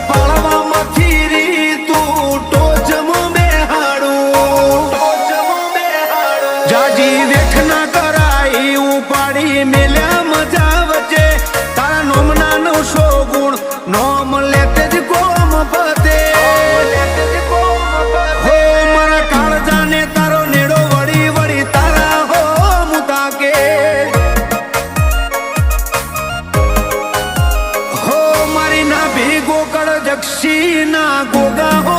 પાળવામાંથી રી તું ટોચમાં બેહાડું જાજી વેઠ ના કરાઈ ઉપાડી મેલ્યા મજા વચ્ચે તારા નોમના 900 ગુણ નોમ લેતે જ કોમ પતે હો મારા કાળજાને તારો નેડો વળી વળી તારા હો મુતાકે હો મારી ના ભી ગોકળ જક્ષી ના ગોગા હો